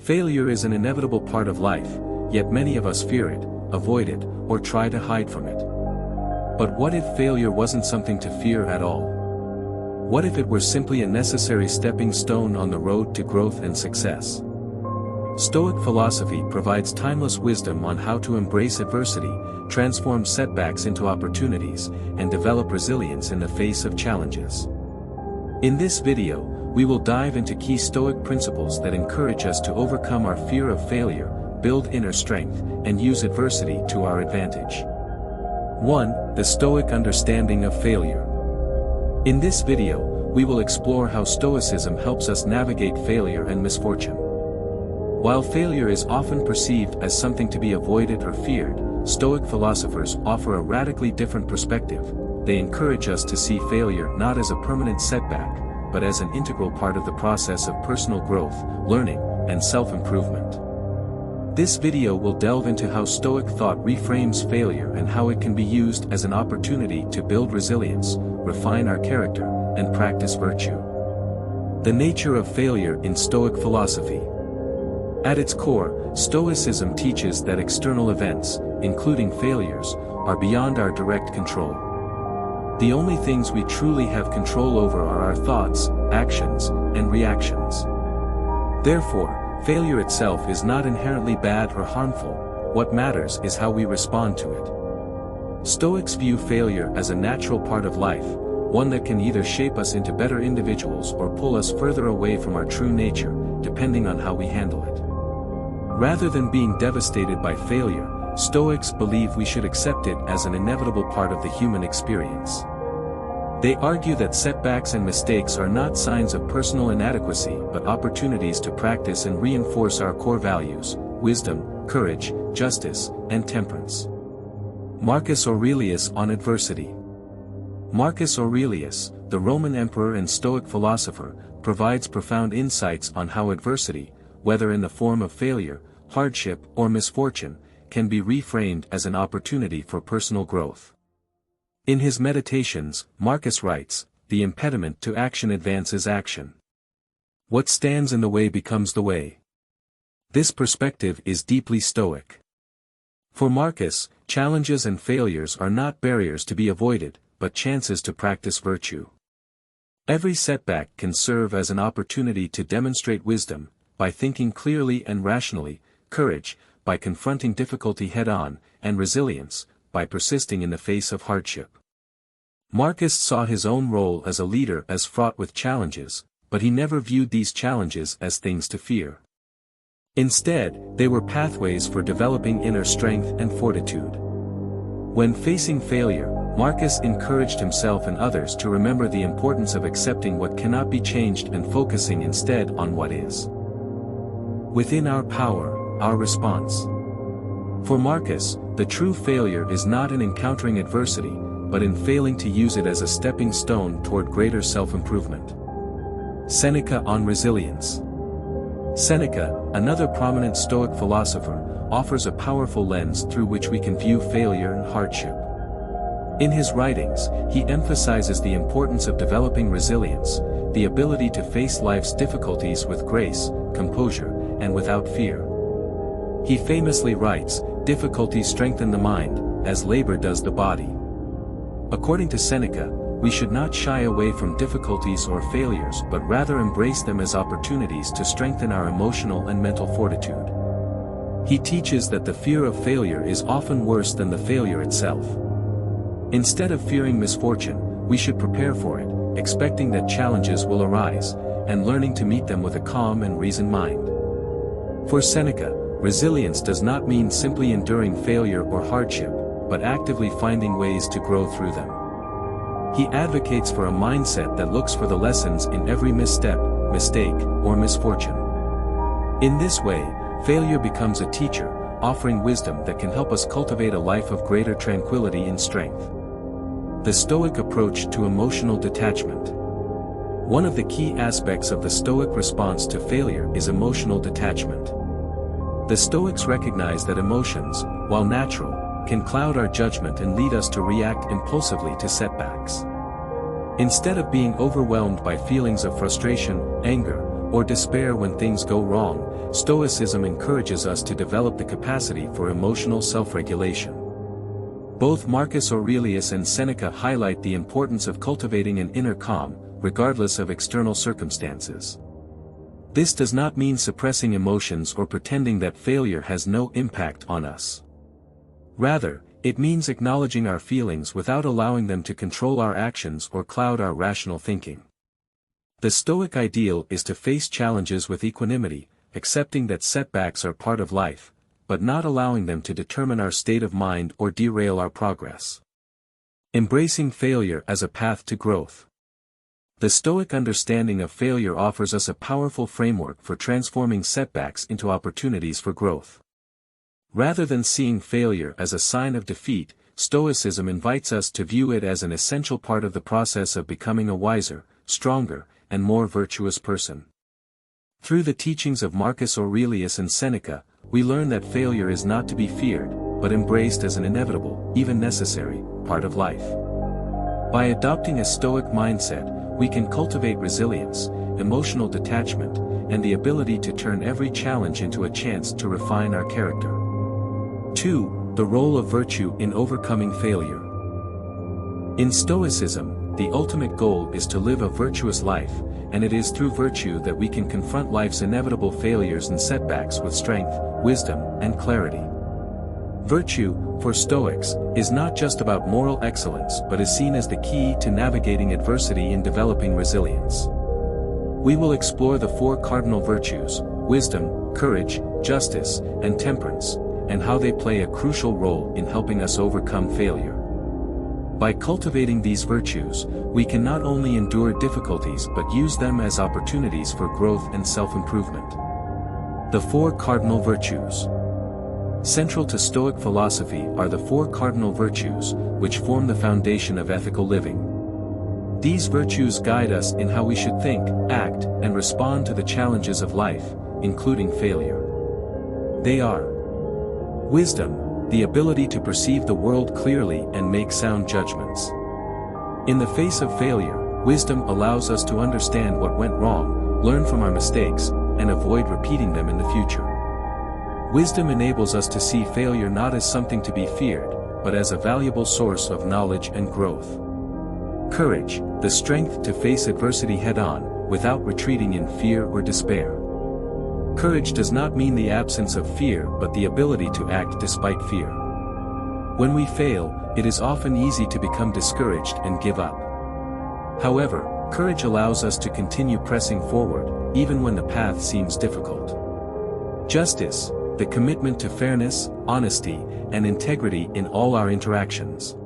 Failure is an inevitable part of life, yet many of us fear it, avoid it, or try to hide from it. But what if failure wasn't something to fear at all? What if it were simply a necessary stepping stone on the road to growth and success? Stoic philosophy provides timeless wisdom on how to embrace adversity, transform setbacks into opportunities, and develop resilience in the face of challenges. In this video, we will dive into key Stoic principles that encourage us to overcome our fear of failure, build inner strength, and use adversity to our advantage. 1. The Stoic understanding of failure. In this video, we will explore how Stoicism helps us navigate failure and misfortune. While failure is often perceived as something to be avoided or feared, Stoic philosophers offer a radically different perspective. They encourage us to see failure not as a permanent setback, but as an integral part of the process of personal growth, learning, and self-improvement. This video will delve into how Stoic thought reframes failure and how it can be used as an opportunity to build resilience, refine our character, and practice virtue. The nature of failure in Stoic philosophy. At its core, Stoicism teaches that external events, including failures, are beyond our direct control. The only things we truly have control over are our thoughts, actions, and reactions. Therefore, failure itself is not inherently bad or harmful. What matters is how we respond to it. Stoics view failure as a natural part of life, one that can either shape us into better individuals or pull us further away from our true nature, depending on how we handle it. Rather than being devastated by failure, Stoics believe we should accept it as an inevitable part of the human experience. They argue that setbacks and mistakes are not signs of personal inadequacy but opportunities to practice and reinforce our core values: wisdom, courage, justice, and temperance. Marcus Aurelius on adversity. Marcus Aurelius, the Roman emperor and Stoic philosopher, provides profound insights on how adversity, whether in the form of failure, hardship, or misfortune, can be reframed as an opportunity for personal growth. In his Meditations, Marcus writes, "The impediment to action advances action. What stands in the way becomes the way." This perspective is deeply Stoic. For Marcus, challenges and failures are not barriers to be avoided, but chances to practice virtue. Every setback can serve as an opportunity to demonstrate wisdom, by thinking clearly and rationally, courage, by confronting difficulty head-on, and resilience, by persisting in the face of hardship. Marcus saw his own role as a leader as fraught with challenges, but he never viewed these challenges as things to fear. Instead, they were pathways for developing inner strength and fortitude. When facing failure, Marcus encouraged himself and others to remember the importance of accepting what cannot be changed and focusing instead on what is within our power, our response. For Marcus, the true failure is not in encountering adversity, but in failing to use it as a stepping stone toward greater self-improvement. Seneca on resilience. Seneca, another prominent Stoic philosopher, offers a powerful lens through which we can view failure and hardship. In his writings, he emphasizes the importance of developing resilience, the ability to face life's difficulties with grace, composure, and without fear. He famously writes, "Difficulties strengthen the mind, as labor does the body." According to Seneca, we should not shy away from difficulties or failures but rather embrace them as opportunities to strengthen our emotional and mental fortitude. He teaches that the fear of failure is often worse than the failure itself. Instead of fearing misfortune, we should prepare for it, expecting that challenges will arise, and learning to meet them with a calm and reasoned mind. For Seneca, resilience does not mean simply enduring failure or hardship, but actively finding ways to grow through them. He advocates for a mindset that looks for the lessons in every misstep, mistake, or misfortune. In this way, failure becomes a teacher, offering wisdom that can help us cultivate a life of greater tranquility and strength. The Stoic approach to emotional detachment. One of the key aspects of the Stoic response to failure is emotional detachment. The Stoics recognize that emotions, while natural, can cloud our judgment and lead us to react impulsively to setbacks. Instead of being overwhelmed by feelings of frustration, anger, or despair when things go wrong, Stoicism encourages us to develop the capacity for emotional self-regulation. Both Marcus Aurelius and Seneca highlight the importance of cultivating an inner calm, regardless of external circumstances. This does not mean suppressing emotions or pretending that failure has no impact on us. Rather, it means acknowledging our feelings without allowing them to control our actions or cloud our rational thinking. The Stoic ideal is to face challenges with equanimity, accepting that setbacks are part of life, but not allowing them to determine our state of mind or derail our progress. Embracing failure as a path to growth. The Stoic understanding of failure offers us a powerful framework for transforming setbacks into opportunities for growth. Rather than seeing failure as a sign of defeat, Stoicism invites us to view it as an essential part of the process of becoming a wiser, stronger, and more virtuous person. Through the teachings of Marcus Aurelius and Seneca, we learn that failure is not to be feared, but embraced as an inevitable, even necessary, part of life. By adopting a Stoic mindset, we can cultivate resilience, emotional detachment, and the ability to turn every challenge into a chance to refine our character. 2. The role of virtue in overcoming failure. In Stoicism, the ultimate goal is to live a virtuous life, and it is through virtue that we can confront life's inevitable failures and setbacks with strength, wisdom, and clarity. Virtue, for Stoics, is not just about moral excellence but is seen as the key to navigating adversity and developing resilience. We will explore the four cardinal virtues: wisdom, courage, justice, and temperance, and how they play a crucial role in helping us overcome failure. By cultivating these virtues, we can not only endure difficulties but use them as opportunities for growth and self-improvement. The four cardinal virtues. Central to Stoic philosophy are the four cardinal virtues, which form the foundation of ethical living. These virtues guide us in how we should think, act, and respond to the challenges of life, including failure. They are: wisdom, the ability to perceive the world clearly and make sound judgments. In the face of failure, wisdom allows us to understand what went wrong, learn from our mistakes, and avoid repeating them in the future. Wisdom enables us to see failure not as something to be feared, but as a valuable source of knowledge and growth. Courage, the strength to face adversity head-on, without retreating in fear or despair. Courage does not mean the absence of fear but the ability to act despite fear. When we fail, it is often easy to become discouraged and give up. However, courage allows us to continue pressing forward, even when the path seems difficult. Justice, the commitment to fairness, honesty, and integrity in all our interactions.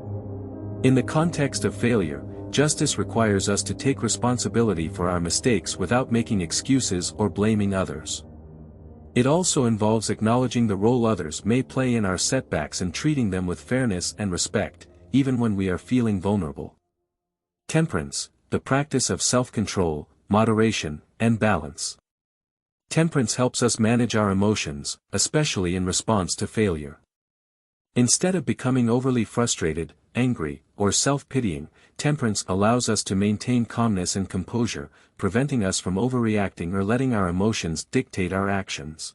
In the context of failure, justice requires us to take responsibility for our mistakes without making excuses or blaming others. It also involves acknowledging the role others may play in our setbacks and treating them with fairness and respect, even when we are feeling vulnerable. Temperance, the practice of self-control, moderation, and balance. Temperance helps us manage our emotions, especially in response to failure. Instead of becoming overly frustrated, angry, or self-pitying, temperance allows us to maintain calmness and composure, preventing us from overreacting or letting our emotions dictate our actions.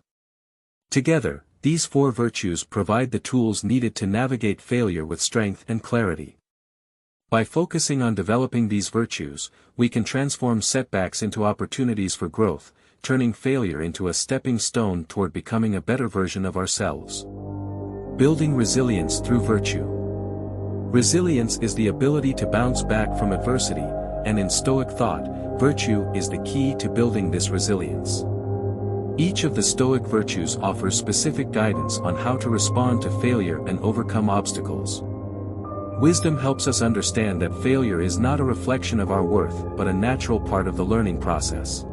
Together, these four virtues provide the tools needed to navigate failure with strength and clarity. By focusing on developing these virtues, we can transform setbacks into opportunities for growth, turning failure into a stepping stone toward becoming a better version of ourselves. Building resilience through virtue. Resilience is the ability to bounce back from adversity, and in Stoic thought, virtue is the key to building this resilience. Each of the Stoic virtues offers specific guidance on how to respond to failure and overcome obstacles. Wisdom helps us understand that failure is not a reflection of our worth but a natural part of the learning process.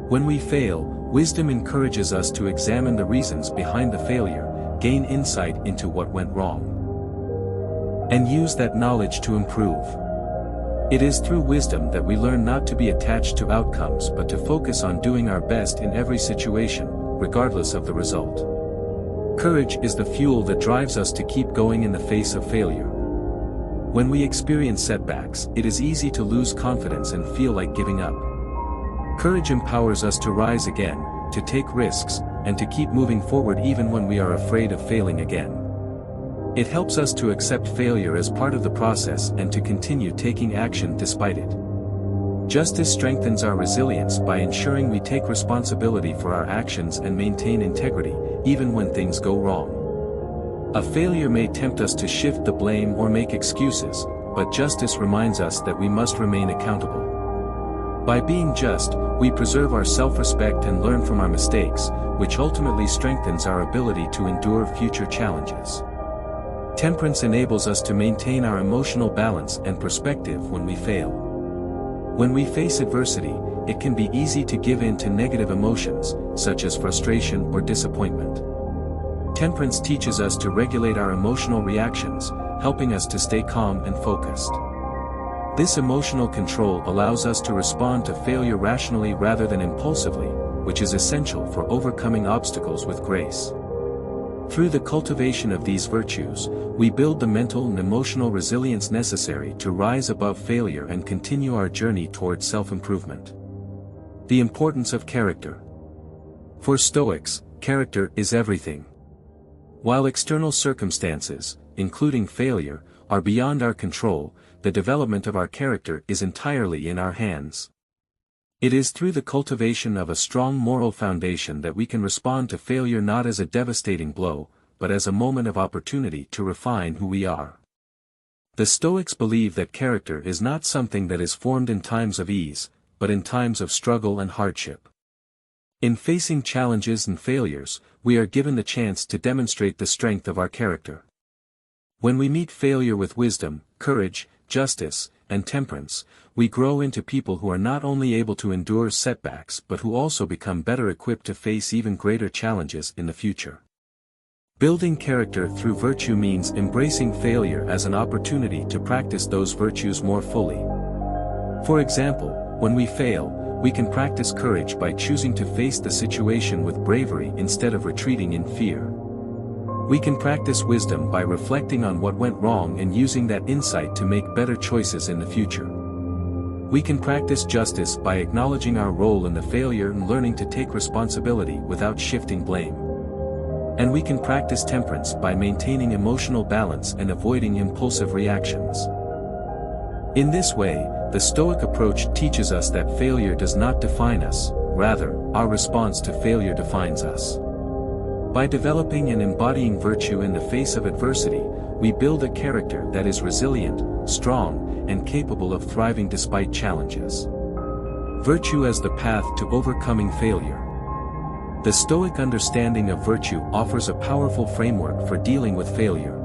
When we fail, wisdom encourages us to examine the reasons behind the failure, gain insight into what went wrong, and use that knowledge to improve. It is through wisdom that we learn not to be attached to outcomes but to focus on doing our best in every situation, regardless of the result. Courage is the fuel that drives us to keep going in the face of failure. When we experience setbacks, it is easy to lose confidence and feel like giving up. Courage empowers us to rise again, to take risks, and to keep moving forward even when we are afraid of failing again. It helps us to accept failure as part of the process and to continue taking action despite it. Justice strengthens our resilience by ensuring we take responsibility for our actions and maintain integrity, even when things go wrong. A failure may tempt us to shift the blame or make excuses, but justice reminds us that we must remain accountable. By being just, we preserve our self-respect and learn from our mistakes, which ultimately strengthens our ability to endure future challenges. Temperance enables us to maintain our emotional balance and perspective when we fail. When we face adversity, it can be easy to give in to negative emotions, such as frustration or disappointment. Temperance teaches us to regulate our emotional reactions, helping us to stay calm and focused. This emotional control allows us to respond to failure rationally rather than impulsively, which is essential for overcoming obstacles with grace. Through the cultivation of these virtues, we build the mental and emotional resilience necessary to rise above failure and continue our journey toward self-improvement. The importance of character. For Stoics, character is everything. While external circumstances, including failure, are beyond our control, the development of our character is entirely in our hands. It is through the cultivation of a strong moral foundation that we can respond to failure not as a devastating blow, but as a moment of opportunity to refine who we are. The Stoics believe that character is not something that is formed in times of ease, but in times of struggle and hardship. In facing challenges and failures, we are given the chance to demonstrate the strength of our character. When we meet failure with wisdom, courage, justice, and temperance, we grow into people who are not only able to endure setbacks but who also become better equipped to face even greater challenges in the future. Building character through virtue means embracing failure as an opportunity to practice those virtues more fully. For example, when we fail, we can practice courage by choosing to face the situation with bravery instead of retreating in fear. We can practice wisdom by reflecting on what went wrong and using that insight to make better choices in the future. We can practice justice by acknowledging our role in the failure and learning to take responsibility without shifting blame. And we can practice temperance by maintaining emotional balance and avoiding impulsive reactions. In this way, the Stoic approach teaches us that failure does not define us, rather, our response to failure defines us. By developing and embodying virtue in the face of adversity, we build a character that is resilient, strong, and capable of thriving despite challenges. Virtue as the path to overcoming failure. The Stoic understanding of virtue offers a powerful framework for dealing with failure.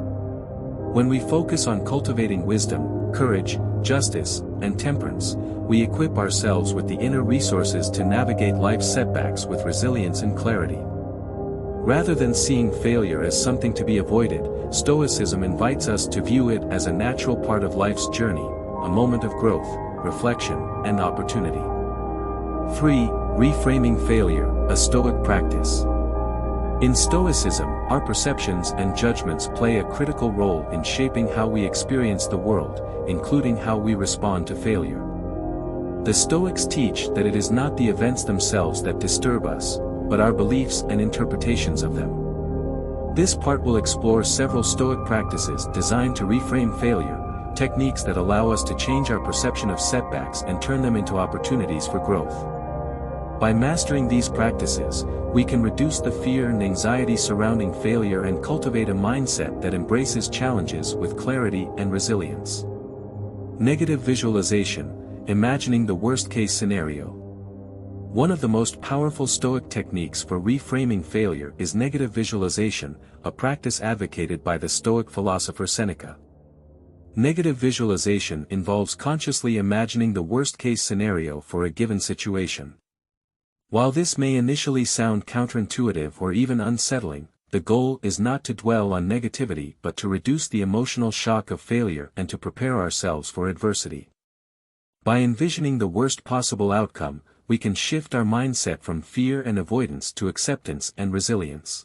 When we focus on cultivating wisdom, courage, justice, and temperance, we equip ourselves with the inner resources to navigate life's setbacks with resilience and clarity. Rather than seeing failure as something to be avoided, Stoicism invites us to view it as a natural part of life's journey, a moment of growth, reflection, and opportunity. 3. Reframing failure, a Stoic practice. In Stoicism, our perceptions and judgments play a critical role in shaping how we experience the world, including how we respond to failure. The Stoics teach that it is not the events themselves that disturb us, but our beliefs and interpretations of them. This part will explore several Stoic practices designed to reframe failure, techniques that allow us to change our perception of setbacks and turn them into opportunities for growth. By mastering these practices, we can reduce the fear and anxiety surrounding failure and cultivate a mindset that embraces challenges with clarity and resilience. Negative visualization, imagining the worst-case scenario. One of the most powerful Stoic techniques for reframing failure is negative visualization, a practice advocated by the Stoic philosopher Seneca. Negative visualization involves consciously imagining the worst-case scenario for a given situation. While this may initially sound counterintuitive or even unsettling, the goal is not to dwell on negativity but to reduce the emotional shock of failure and to prepare ourselves for adversity. By envisioning the worst possible outcome, we can shift our mindset from fear and avoidance to acceptance and resilience.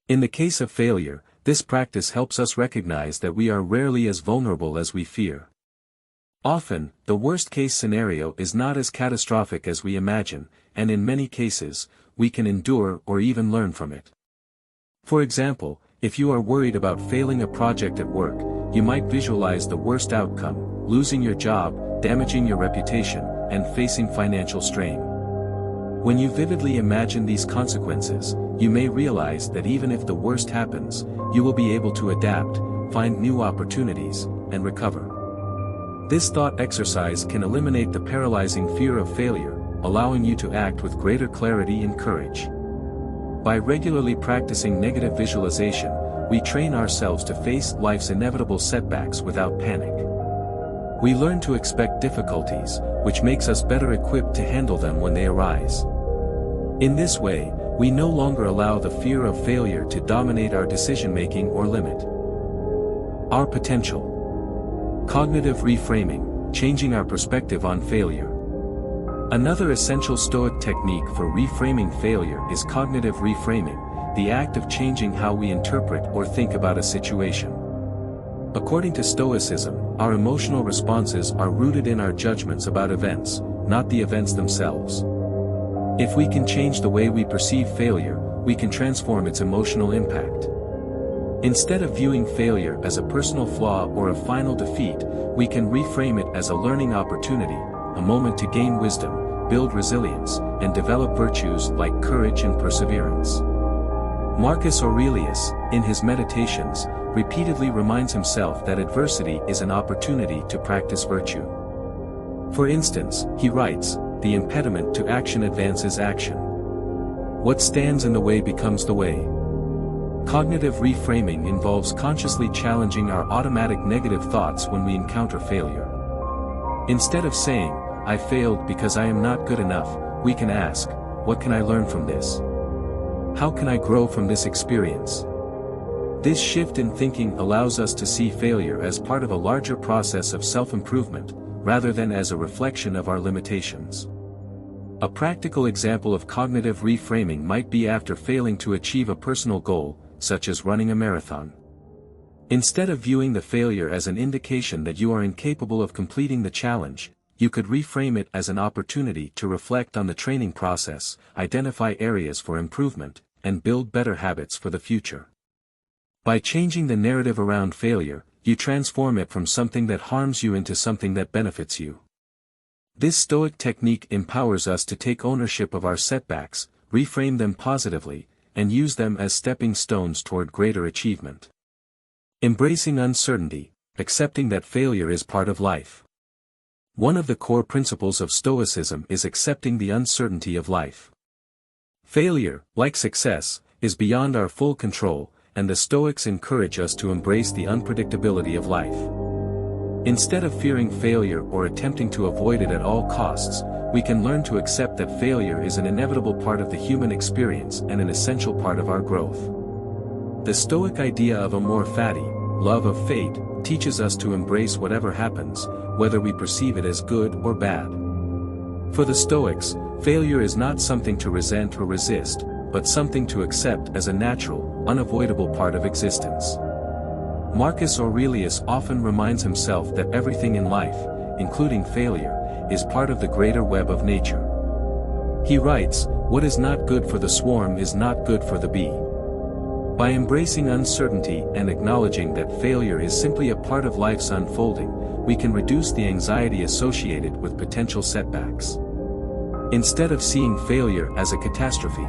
In the case of failure, this practice helps us recognize that we are rarely as vulnerable as we fear. Often, the worst-case scenario is not as catastrophic as we imagine, and in many cases, we can endure or even learn from it. For example, if you are worried about failing a project at work, you might visualize the worst outcome: losing your job, damaging your reputation, and facing financial strain. When you vividly imagine these consequences, you may realize that even if the worst happens, you will be able to adapt, find new opportunities, and recover. This thought exercise can eliminate the paralyzing fear of failure, allowing you to act with greater clarity and courage. By regularly practicing negative visualization, we train ourselves to face life's inevitable setbacks without panic. We learn to expect difficulties, which makes us better equipped to handle them when they arise. In this way, we no longer allow the fear of failure to dominate our decision-making or limit our potential. Cognitive reframing, changing our perspective on failure. Another essential Stoic technique for reframing failure is cognitive reframing, the act of changing how we interpret or think about a situation. According to Stoicism, our emotional responses are rooted in our judgments about events, not the events themselves. If we can change the way we perceive failure, we can transform its emotional impact. Instead of viewing failure as a personal flaw or a final defeat, we can reframe it as a learning opportunity, a moment to gain wisdom, build resilience, and develop virtues like courage and perseverance. Marcus Aurelius, in his Meditations, repeatedly reminds himself that adversity is an opportunity to practice virtue. For instance, he writes, "The impediment to action advances action. What stands in the way becomes the way." Cognitive reframing involves consciously challenging our automatic negative thoughts when we encounter failure. Instead of saying, "I failed because I am not good enough," we can ask, "What can I learn from this? How can I grow from this experience?" This shift in thinking allows us to see failure as part of a larger process of self-improvement, rather than as a reflection of our limitations. A practical example of cognitive reframing might be after failing to achieve a personal goal, such as running a marathon. Instead of viewing the failure as an indication that you are incapable of completing the challenge, you could reframe it as an opportunity to reflect on the training process, identify areas for improvement, and build better habits for the future. By changing the narrative around failure, you transform it from something that harms you into something that benefits you. This Stoic technique empowers us to take ownership of our setbacks, reframe them positively, and use them as stepping stones toward greater achievement. Embracing uncertainty, accepting that failure is part of life. One of the core principles of Stoicism is accepting the uncertainty of life. Failure, like success, is beyond our full control, and the Stoics encourage us to embrace the unpredictability of life. Instead of fearing failure or attempting to avoid it at all costs, we can learn to accept that failure is an inevitable part of the human experience and an essential part of our growth. The Stoic idea of amor fati, love of fate, teaches us to embrace whatever happens, whether we perceive it as good or bad. For the Stoics, failure is not something to resent or resist, but something to accept as a natural, unavoidable part of existence. Marcus Aurelius often reminds himself that everything in life, including failure, is part of the greater web of nature. He writes, "What is not good for the swarm is not good for the bee." By embracing uncertainty and acknowledging that failure is simply a part of life's unfolding, we can reduce the anxiety associated with potential setbacks. Instead of seeing failure as a catastrophe,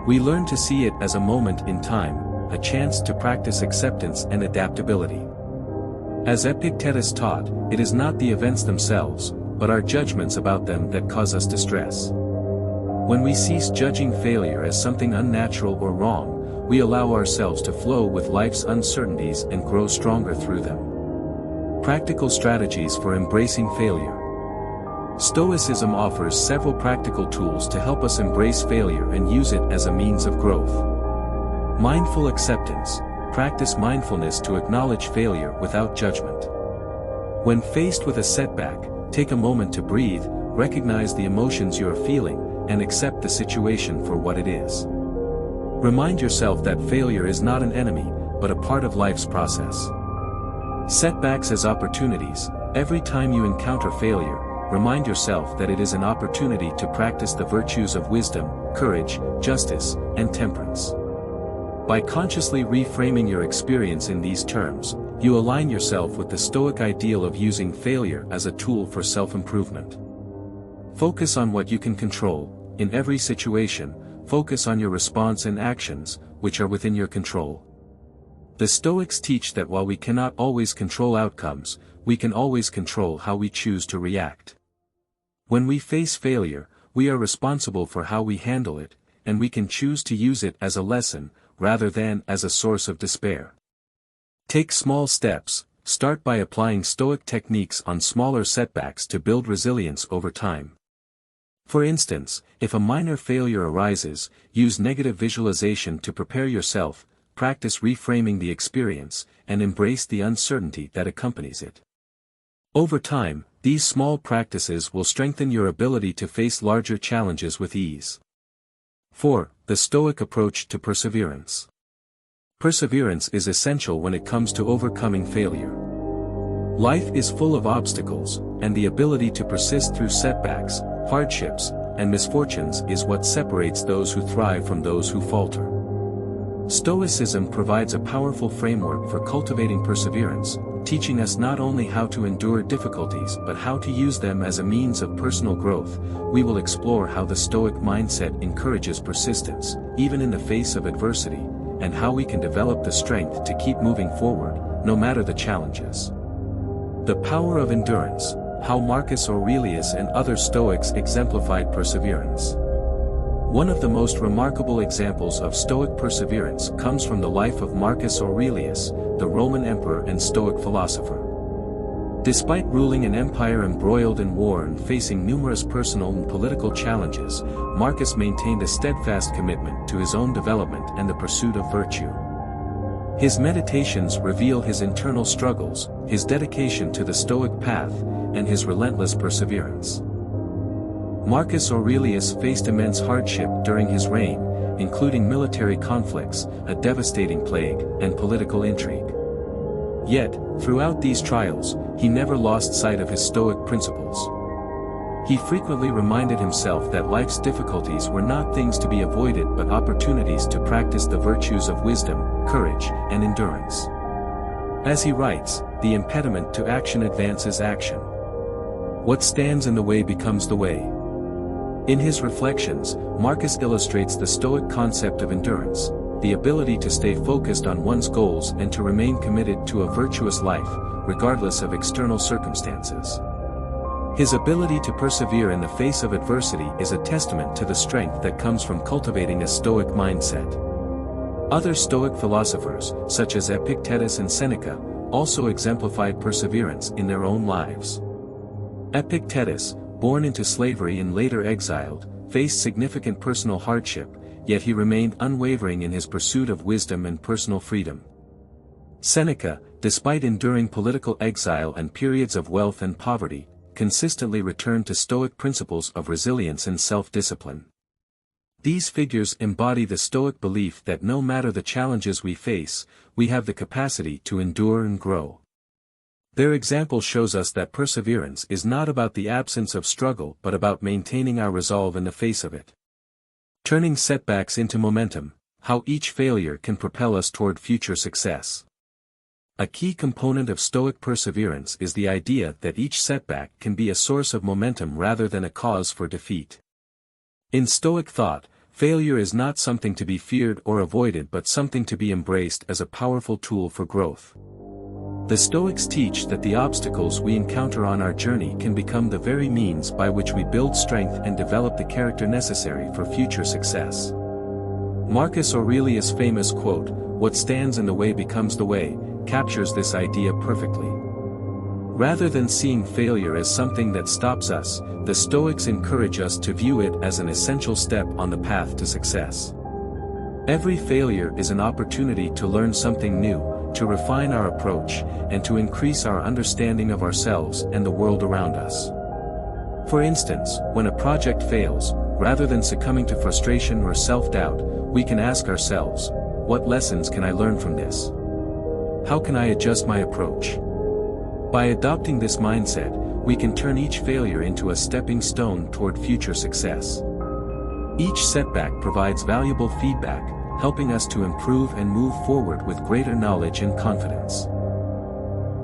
we learn to see it as a moment in time, a chance to practice acceptance and adaptability. As Epictetus taught, it is not the events themselves, but our judgments about them that cause us distress. When we cease judging failure as something unnatural or wrong, we allow ourselves to flow with life's uncertainties and grow stronger through them. Practical strategies for embracing failure. Stoicism offers several practical tools to help us embrace failure and use it as a means of growth. Mindful acceptance. Practice mindfulness to acknowledge failure without judgment. When faced with a setback, take a moment to breathe, recognize the emotions you are feeling, and accept the situation for what it is. Remind yourself that failure is not an enemy, but a part of life's process. Setbacks as opportunities. Every time you encounter failure, remind yourself that it is an opportunity to practice the virtues of wisdom, courage, justice, and temperance. By consciously reframing your experience in these terms, you align yourself with the Stoic ideal of using failure as a tool for self-improvement. Focus on what you can control. In every situation, focus on your response and actions, which are within your control. The Stoics teach that while we cannot always control outcomes, we can always control how we choose to react. When we face failure, we are responsible for how we handle it, and we can choose to use it as a lesson, rather than as a source of despair. Take small steps. Start by applying Stoic techniques on smaller setbacks to build resilience over time. For instance, if a minor failure arises, use negative visualization to prepare yourself, practice reframing the experience, and embrace the uncertainty that accompanies it. Over time, these small practices will strengthen your ability to face larger challenges with ease. 4. The Stoic approach to perseverance. Perseverance is essential when it comes to overcoming failure. Life is full of obstacles, and the ability to persist through setbacks, hardships, and misfortunes is what separates those who thrive from those who falter. Stoicism provides a powerful framework for cultivating perseverance, teaching us not only how to endure difficulties but how to use them as a means of personal growth. We will explore how the Stoic mindset encourages persistence, even in the face of adversity, and how we can develop the strength to keep moving forward, no matter the challenges. The power of endurance, how Marcus Aurelius and other Stoics exemplified perseverance. One of the most remarkable examples of Stoic perseverance comes from the life of Marcus Aurelius, the Roman emperor and Stoic philosopher. Despite ruling an empire embroiled in war and facing numerous personal and political challenges, Marcus maintained a steadfast commitment to his own development and the pursuit of virtue. His meditations reveal his internal struggles, his dedication to the Stoic path, and his relentless perseverance. Marcus Aurelius faced immense hardship during his reign, including military conflicts, a devastating plague, and political intrigue. Yet, throughout these trials, he never lost sight of his Stoic principles. He frequently reminded himself that life's difficulties were not things to be avoided but opportunities to practice the virtues of wisdom, courage, and endurance. As he writes, the impediment to action advances action. What stands in the way becomes the way. In his reflections, Marcus illustrates the Stoic concept of endurance, the ability to stay focused on one's goals and to remain committed to a virtuous life, regardless of external circumstances. His ability to persevere in the face of adversity is a testament to the strength that comes from cultivating a Stoic mindset. Other Stoic philosophers, such as Epictetus and Seneca, also exemplified perseverance in their own lives. Epictetus, born into slavery and later exiled, faced significant personal hardship, yet he remained unwavering in his pursuit of wisdom and personal freedom. Seneca, despite enduring political exile and periods of wealth and poverty, consistently returned to Stoic principles of resilience and self-discipline. These figures embody the Stoic belief that no matter the challenges we face, we have the capacity to endure and grow. Their example shows us that perseverance is not about the absence of struggle but about maintaining our resolve in the face of it. Turning setbacks into momentum, how each failure can propel us toward future success. A key component of Stoic perseverance is the idea that each setback can be a source of momentum rather than a cause for defeat. In Stoic thought, failure is not something to be feared or avoided but something to be embraced as a powerful tool for growth. The Stoics teach that the obstacles we encounter on our journey can become the very means by which we build strength and develop the character necessary for future success. Marcus Aurelius' famous quote, "What stands in the way becomes the way," captures this idea perfectly. Rather than seeing failure as something that stops us, the Stoics encourage us to view it as an essential step on the path to success. Every failure is an opportunity to learn something new, to refine our approach, and to increase our understanding of ourselves and the world around us. For instance, when a project fails, rather than succumbing to frustration or self-doubt, we can ask ourselves, what lessons can I learn from this? How can I adjust my approach? By adopting this mindset, we can turn each failure into a stepping stone toward future success. Each setback provides valuable feedback, helping us to improve and move forward with greater knowledge and confidence.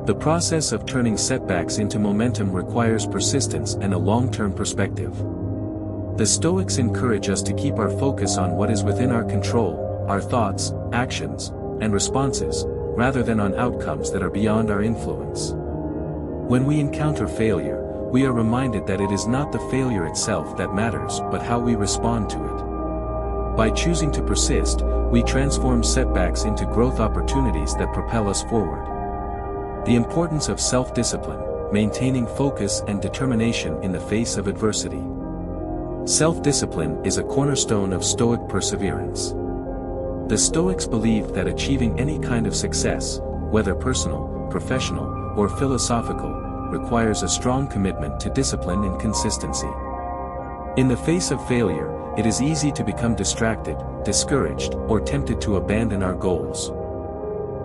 The process of turning setbacks into momentum requires persistence and a long-term perspective. The Stoics encourage us to keep our focus on what is within our control, our thoughts, actions, and responses, rather than on outcomes that are beyond our influence. When we encounter failure, we are reminded that it is not the failure itself that matters but how we respond to it. By choosing to persist, we transform setbacks into growth opportunities that propel us forward. The importance of self-discipline, maintaining focus and determination in the face of adversity. Self-discipline is a cornerstone of Stoic perseverance. The Stoics believed that achieving any kind of success, whether personal, professional, or philosophical, requires a strong commitment to discipline and consistency. In the face of failure, it is easy to become distracted, discouraged, or tempted to abandon our goals.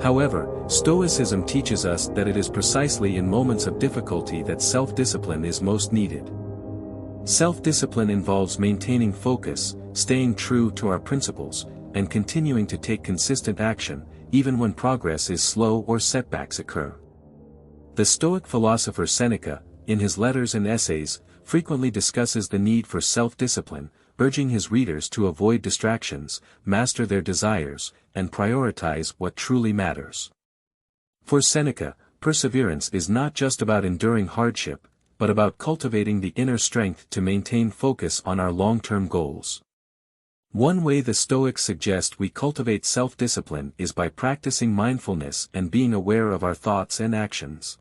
However, Stoicism teaches us that it is precisely in moments of difficulty that self-discipline is most needed. Self-discipline involves maintaining focus, staying true to our principles, and continuing to take consistent action, even when progress is slow or setbacks occur. The Stoic philosopher Seneca, in his letters and essays, frequently discusses the need for self-discipline, urging his readers to avoid distractions, master their desires, and prioritize what truly matters. For Seneca, perseverance is not just about enduring hardship, but about cultivating the inner strength to maintain focus on our long-term goals. One way the Stoics suggest we cultivate self-discipline is by practicing mindfulness and being aware of our thoughts and actions.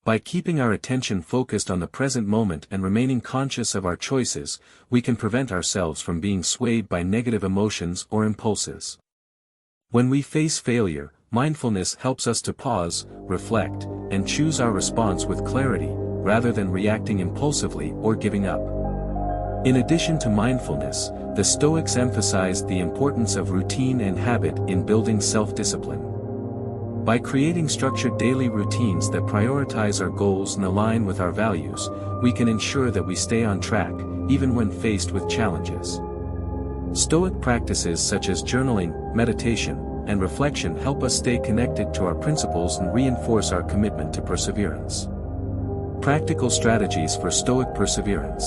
By keeping our attention focused on the present moment and remaining conscious of our choices, we can prevent ourselves from being swayed by negative emotions or impulses. When we face failure, mindfulness helps us to pause, reflect, and choose our response with clarity, rather than reacting impulsively or giving up. In addition to mindfulness, the Stoics emphasized the importance of routine and habit in building self-discipline. By creating structured daily routines that prioritize our goals and align with our values, we can ensure that we stay on track, even when faced with challenges. Stoic practices such as journaling, meditation, and reflection help us stay connected to our principles and reinforce our commitment to perseverance. Practical strategies for Stoic perseverance.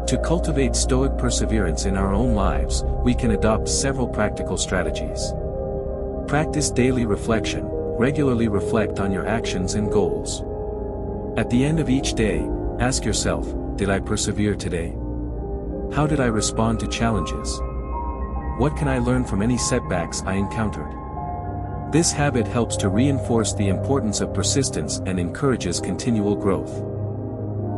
To cultivate Stoic perseverance in our own lives, we can adopt several practical strategies. Practice daily reflection. Regularly reflect on your actions and goals. At the end of each day, ask yourself, did I persevere today? How did I respond to challenges? What can I learn from any setbacks I encountered? This habit helps to reinforce the importance of persistence and encourages continual growth.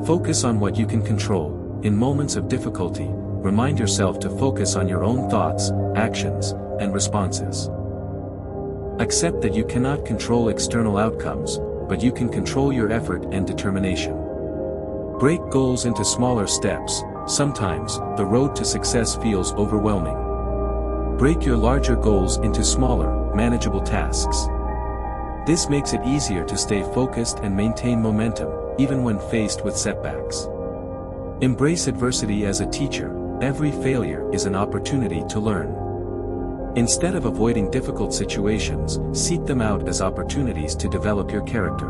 Focus on what you can control. In moments of difficulty, remind yourself to focus on your own thoughts, actions, and responses. Accept that you cannot control external outcomes, but you can control your effort and determination. Break goals into smaller steps. Sometimes, the road to success feels overwhelming. Break your larger goals into smaller, manageable tasks. This makes it easier to stay focused and maintain momentum, even when faced with setbacks. Embrace adversity as a teacher. Every failure is an opportunity to learn. Instead of avoiding difficult situations, seek them out as opportunities to develop your character.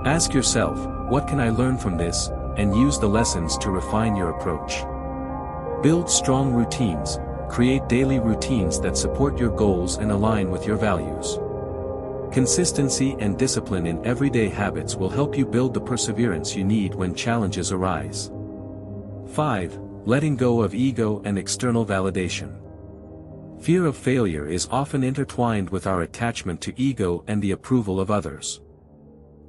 Ask yourself, what can I learn from this, and use the lessons to refine your approach. Build strong routines. Create daily routines that support your goals and align with your values. Consistency and discipline in everyday habits will help you build the perseverance you need when challenges arise. 5. Letting go of ego and external validation. Fear of failure is often intertwined with our attachment to ego and the approval of others.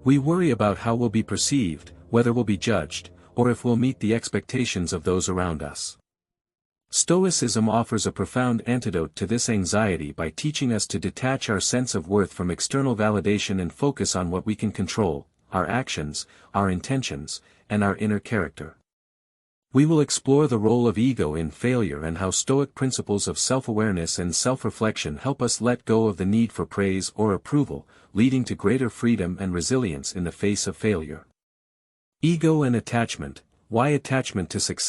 We worry about how we'll be perceived, whether we'll be judged, or if we'll meet the expectations of those around us. Stoicism offers a profound antidote to this anxiety by teaching us to detach our sense of worth from external validation and focus on what we can control, our actions, our intentions, and our inner character. We will explore the role of ego in failure and how Stoic principles of self-awareness and self-reflection help us let go of the need for praise or approval, leading to greater freedom and resilience in the face of failure. Ego and attachment. Why attachment to success?